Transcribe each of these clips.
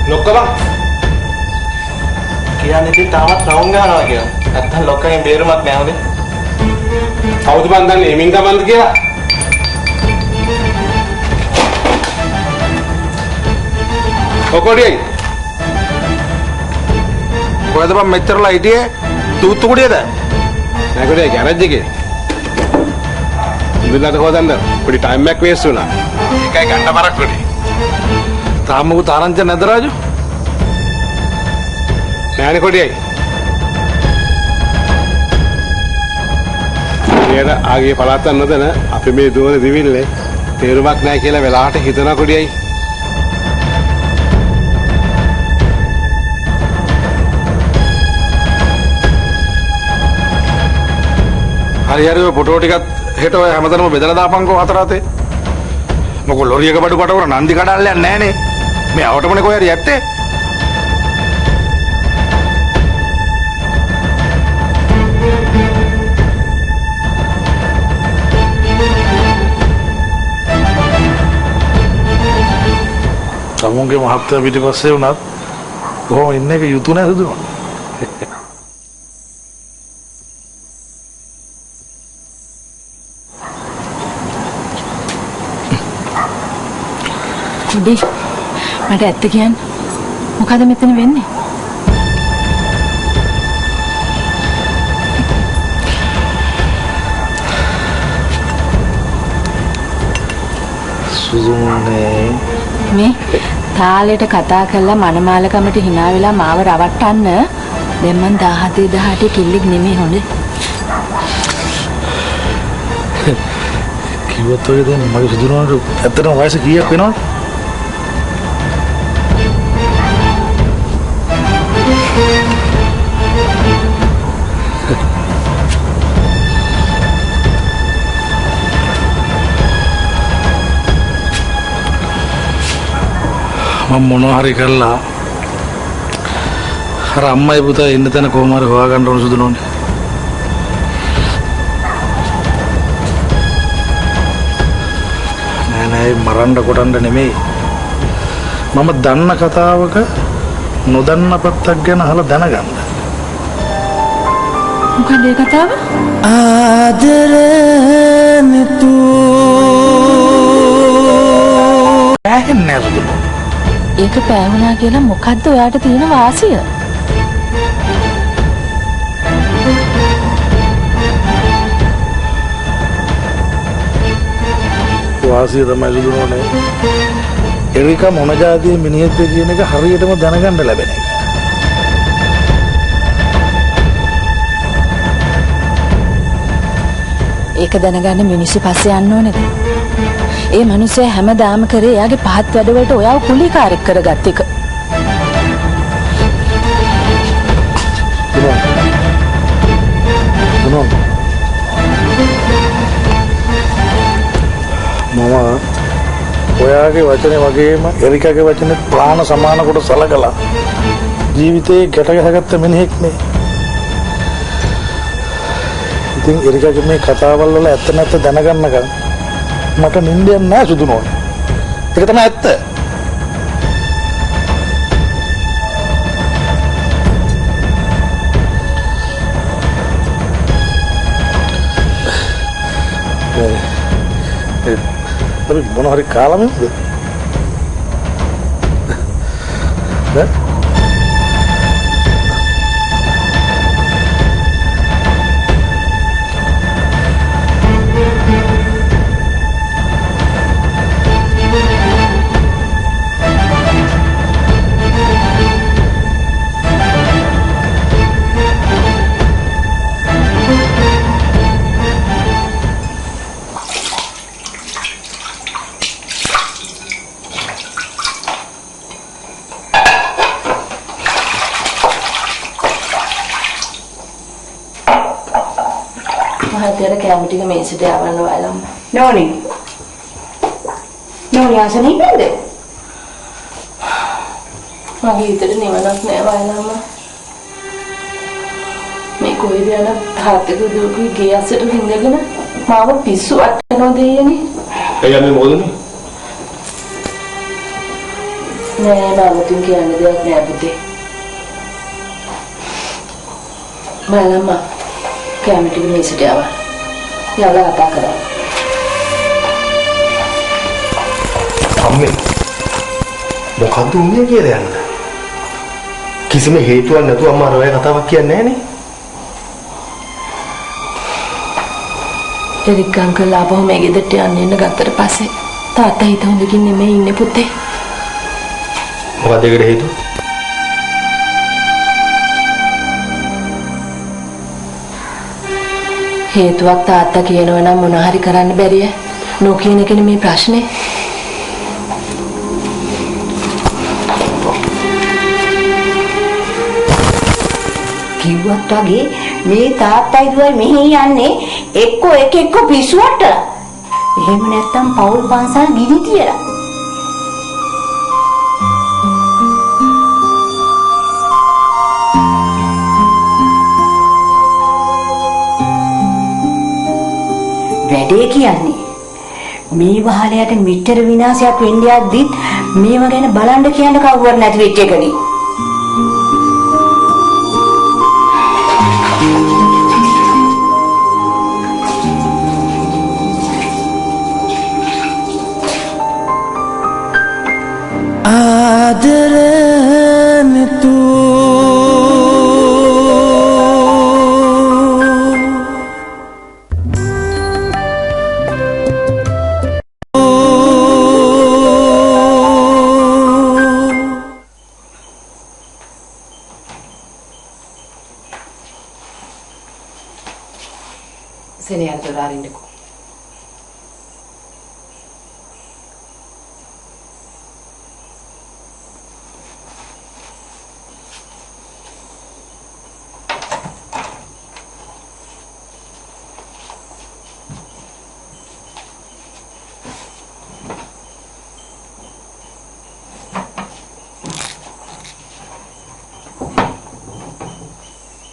ලොක්ක බං. කියන්නේ ඉතින් තාමත් රවුම් ගන්නවා කියලා. නැත්තම් ලොක්කගෙන් බේරුමක් නෑ හොදේ. කවුද බං දන්නේ එමින් ගමන්ද කියලා? ඔකොඩියයි. කොහෙද බං මෙච්චරලා හිටියේ? තූත්තු කුඩියද? නෑ කොඩියයි ගෑරේජ් එකේ. ඉඳලාට හොදන්න පොඩි ටයිම් එකක් වේස්ට් වුණා. ඒකයි ගන්න බරක් කොඩි. තාම උ තාරංච නැද රාජු? නෑනේ කොඩියයි. ඊට ආගේ පළාතක් නොදැන අපි මේ දුවන දිවිල්ලේ තේරුමක් නැහැ කියලා වෙලාවට හිතන කොඩියයි. හරි හරි ඔය ෆොටෝ ටිකත් හෙට ඔය හැමතැනම බෙදලා දාපන්කෝ හතර අතේ. මොකෝ ලොරියක බඩු කට උර නන්දි කඩල්ලයක් නැහනේ. මේ අවටමනේ කොහේ හරි ඇත්තේ. තමුන්ගේ මහත්තයා පිටිපස්සේ වුණත් කොහොම ඉන්න එක යුතු නැද්ද දුනා. කුඩි මට ඇත්ත කියන්න මොකද මෙතන වෙන්නේ? සුදුනේ මේ තාලෙට කතා කරලා මනමාලකමට hina වෙලා මාව රවට්ටන්න දැන් මං 17 18 කිල්ලෙක් නෙමෙයි හොඳේ. කිව්වොත් ඔය දැන් මගේ සුදුනට ඇත්තටම වයස කීයක් වෙනවද? මම මොනවා හරි කරලා අර අම්මයි පුතා ඉන්න තැන කොහොම හරි හොයාගන්න ඕන සුදුනෝනේ. නෑ මරන්න කොටන්න නෙමෙයි. මම දන්න කතාවක නොදන්න පැත්තක් ගැන අහලා දැනගන්න. මොකද ඒ කතාව? ආදරනිතු ඇහෙන්නේ සුදුනෝ. ඒක පෑවුණා කියලා මොකද්ද ඔයාට තියෙන වාසිය? වාසිය තමයි සුදුනෝනේ. එරිකා මොන જાතියේ මිනිහෙක්ද කියන එක හරියටම දැනගන්න ලැබෙන එක. ඒක දැනගන්න මිනිස්සු පස්සේ යන්න ඕනේද? ඒ මිනිස්සයා හැමදාම කරේ එයාගේ පහත් වැඩවලට ඔයාව කුලීකාරයෙක් කරගත් එක. මම ඔයාගේ වචනේ වගේම එරිකාගේ වචනේ ප්‍රාණ සමාන කොට සලකලා ජීවිතේ ගැට ගහගත්ත මිනිහෙක් නේ. ඉතින් එරිකාගේ මේ කතාවල් වල ඇත්ත නැත්ත දැනගන්නකම් මට නිින්දයක් නෑ සුදුනෝනේ. ඒක තමයි ඇත්ත. අපි මොන හරි කාලා මෙන්නද? ඈ? මහත්තයාට කැමති ටික මේසෙට යවන්න ඔයාලම. නෝනි ආසනීය නේද? මගේ හිතට නිවනක් නෑ ඔයාලම. මේ කොයිද යන තාත්තගේ දුවගේ ගේ අස්සට හින්දගෙන මාව පිස්සු වටනවා දෙයනේ. ඒ යන්නේ මොකදනේ? නෑ බාමුතුන් කියන්න දෙයක් නෑ පුතේ. බලන්න කැමරේ ටික මේසට ආවා. යාලා කතා කරා. අම්මේ මොකද්ද උන්නේ කියලා යන්න. කිසිම හේතුවක් නැතුව අම්මා අර ඔය කතාවක් කියන්නේ නැහැ නේ. එරික් අංකල් ආපහු මේ ගෙදරට යන්න ගත්තට පස්සේ තාත්තා හිත හොඳකින් නෙමෙයි ඉන්නේ පුතේ. මොකද ඒකට හේතුව? හේතුවක් තාත්තා කියනවා නම් මොනවා හරි කරන්න බැරිය. නොකියන එකනේ මේ ප්‍රශ්නේ. කිව්වත් වගේ මේ තාත්තයි දුවයි මෙහි යන්නේ එක්ක පිස්සුවට. එහෙම නැත්තම් පවුල් පන්සල් ගිනි තියලා. වැඩේ කියන්නේ මේ වහලයට මෙච්චර විනාශයක් වෙන්න යද්දිත් මේව ගැන බලන්න කියන්න කවුරුවත් නැති වෙච්ච එකනේ. සෙනෙහන් දොරාරින්නකෝ.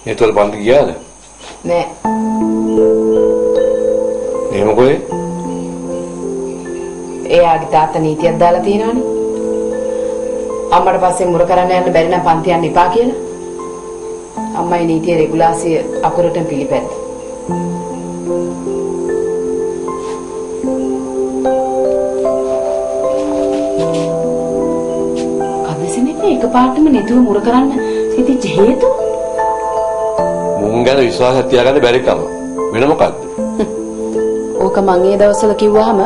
ඒතර බන්දි ගියාද? නෑ. එහෙම කොහේ? එයාගේ තාත්තා නීතියක් දාලා තියෙනවනේ. අම්මට පස්සේ මුර කරන්න යන්න බැරි නම් පන්ති යන්න එපා කියලා. අම්මයි නීතිය රෙගුලාසිය අකුරටම පිළිපැද්දා. කවදසිනේ එකපාරටම නීතිය මුර කරන්න සිටිච්ච හේතුව? මුන් ගැන විශ්වාසයක් තියාගන්න බැරි කම. වෙන මොකද්ද? ඕක මං ඒ දවස්වල කිව්වහම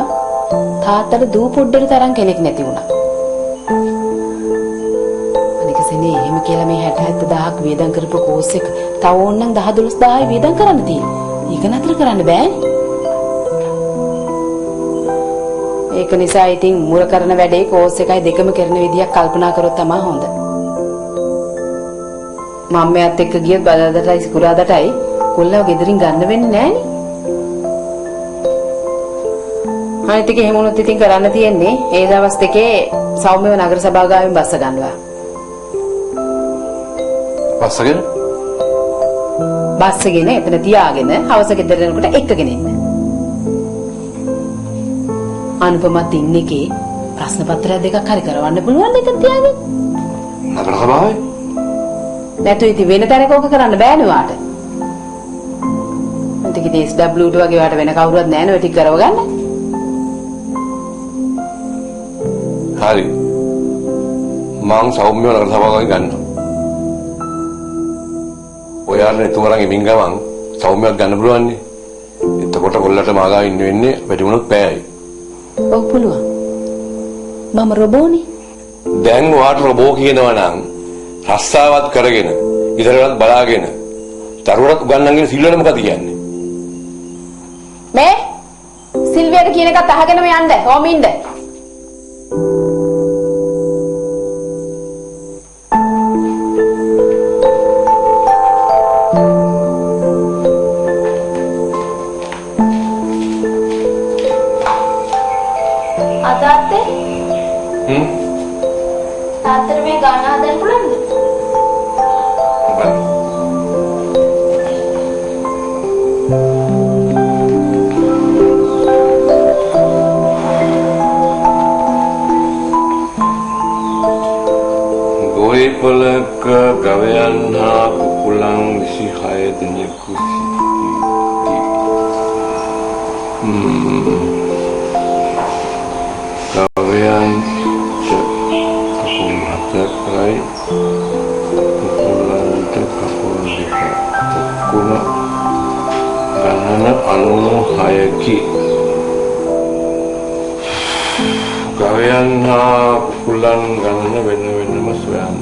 තාත්තට දූ පොඩ්ඩට තරම් කෙනෙක් නැති වුණා. අනික සෙනේ එහෙම කියලා මේ 60,000ක් වියදම් කරපු කෝස් එක තව ඕනනම් 10-12000 වියදම් කරන්න තියෙනවා. ඒක නතර කරන්න බෑනේ. ඒක නිසා ඉතින් මුල කරන වැඩේ කෝස් එකයි දෙකම කරන විදියක් කල්පනා කරොත් තමයි හොඳ. මම මෙයාත් එක්ක ගියත් බදාදටයි සිකුරාදටයි කොල්ලව ගෙදරින් ගන්න වෙන්නේ නෑනේ. අනිත් එක එහෙම වුණොත් ඉතින් කරන්න තියෙන්නේ ඒ දවස් දෙකේ සෞම්‍යව නගර සභාව ගාවින් බස්ස ගන්නවා. බස්සගෙන? බස්සගෙන එතන තියාගෙන හවස ගෙදර යනකොට එක්කගෙන එන්න. අනුපමත් ඉන්නේකේ ප්‍රශ්න පත්‍ර දෙකක් හරි කරවන්න පුළුවන් එක තියාගෙන. නගර සභාවේ? නැතු ඉතින් වෙන තැනක ඕක කරන්න බෑනේ වාට. අන්තික ඉතින් SW වගේ වාට වෙන කවුරුවත් නැහැ නේ ඔය ටික කරව ගන්න. හරි. මං සෞම්‍යව නගර සභාවකින් ගන්නවා. ඔයාලා තුමරන් එමින් ගමන් සෞම්‍යයක් ගන්න පුළුවන් නේ. එතකොට කොල්ලට මාගා ඉන්න වෙන්නේ වැඩි වුණොත් පැයයි. ඔව් පුළුවන්. මම රොබෝනේ. දැන් වාට රොබෝ කියනවා නම් රස්සාවත් කරගෙන ඉතරවත් බලාගෙන දරුවටත් උගන්නගෙන සිල්වල මොකද කියන්නේ? මේ සිල්වියට කියන එකත් අහගෙනම යන්න ඕමින්ද? අතාත්තේ තාත්තට මේ ගාන හදන්න පුළුවන්ද? දේපලක ගවයන් හා කුකුලන් 26 දෙනෙකු ගවයන් කකුල් 4යි කුකුලන්ට කකුල් 2යි ඔක්කොම ගණන 96කි ගවයන් හා කුකුලන් ගණන වෙන වෙනම සොයන්න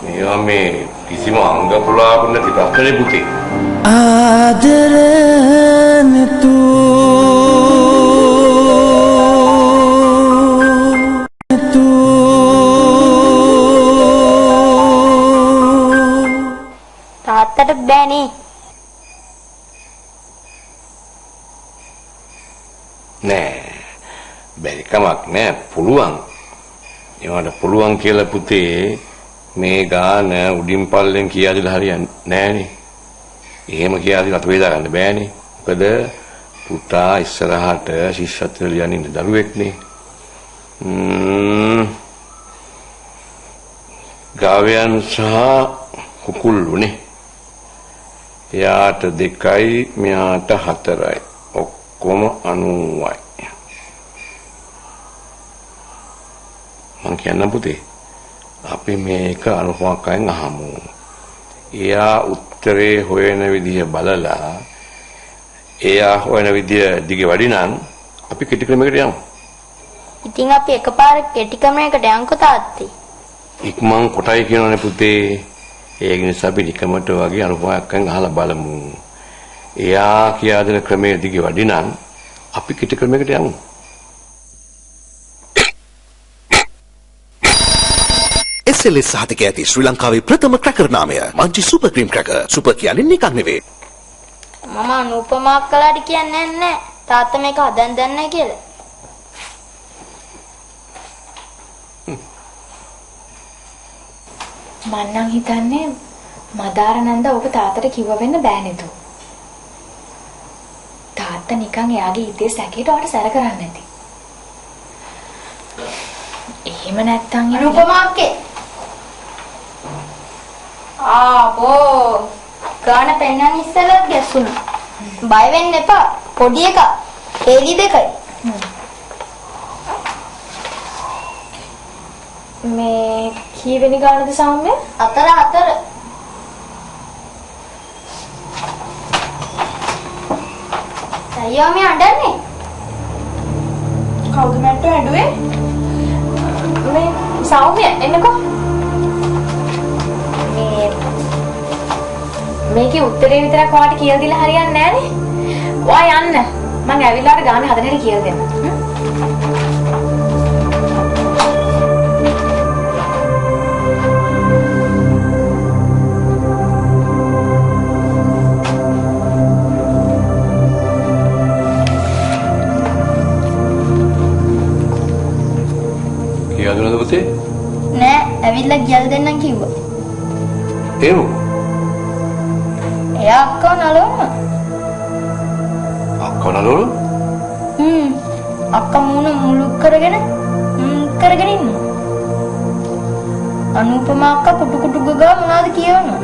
මේවා මේ කිසිම අංග පුලාවක් නැති ප්‍රශ්නේ පුතේ ආදරන තාත්තට බෑනේ. නෑ බැරි කමක් නෑ පුළුවන් ඒවට පුළුවන් කියලා පුතේ මේ ගාන උඩින් පල්ලෙන් කියා දෙලා හරියන්නේ නෑනේ එහෙම කියා දෙලා අත වේදා ගන්න බෑනේ මොකද පුතා ඉස්සරහට ශිෂ්‍යත්වය ලියන්න ඉන්න දරුවෙක්නේ ගාවයන් සහ කුකුල්ලුනේ එයාට 2යි මෙයාට 4යි ඔක්කොම 90යි මං කියන්න පුතේ අපි මේක අනුපමක් අයින් අහමු එයා උත්තරේ හොයන විදිය බලලා එයා හොයන විදිය දිගේ වැඩි නම් අපි කෙටි ක්‍රමයකට යමු ඉතින් අපි එකපාර කෙටි ක්‍රමයකට යන්කෝ තාත්තේ. ඉක්මන් කොටයි කියනනේ පුතේ ඒක නිසා අපි නිකමට වගේ අනුපමයක් අයින් අහලා බලමු එයා කියා දෙන ක්‍රමයේ දිගේ වැඩි නම් අපි කෙටි ක්‍රමයකට යමු SLS සහතික ඇති ශ්‍රී ලංකාවේ ප්‍රථම ක්‍රැකර් නාමය Munchee super cream cracker super කියන්නේ නිකන් නෙවෙයි මම අනුපමා කළාට කියන්නේ නැහැ. තාත්තා මේක හදන්න දන්නේ කියලා. මං නම් හිතන්නේ මදාරනන්ද ඔබ තාත්තට කිව්ව වෙන්න බෑ නේද? තාත්තා නිකන් එයාගේ හිතේ සැකේට ඔයාලට සැර කරන්නේ නැති. එහෙම නැත්තම් අනුපමාක්කේ ආබෝ ගාන පෙන්නන් ඉස්සෙල්ලත් ගැස්සුණා. බය වෙන්න එපා. පොඩි එකක්. හේලි 2යි. මේ කීවෙනි ගානද සෞම්‍ය? 4. අයියෝ මේ අඬන්නේ. කවුද මට ඇඬුවේ? මේ සෞම්‍ය එන්නකෝ. මේකේ උත්තරේ විතරක් ඔයාලට කියලා දීලා හරියන්නේ නැහනේ. ඔයා යන්න. මං ඇවිල්ලා අර ගානේ හදන හැටි කියලා දෙන්න. කියා දුන්නද පුතේ නෑ ඇවිල්ලා ගියල් දෙන්නම් කිව්වා. එහෙම එයා අක්කව නලවන්න. අක්කව නලවලු? අක්කා මූණ මුලුක් කරගෙන ඉන්නවා. අනුපමා අක්කා කුටු කුටු ගගා මොනවද කියවනවා?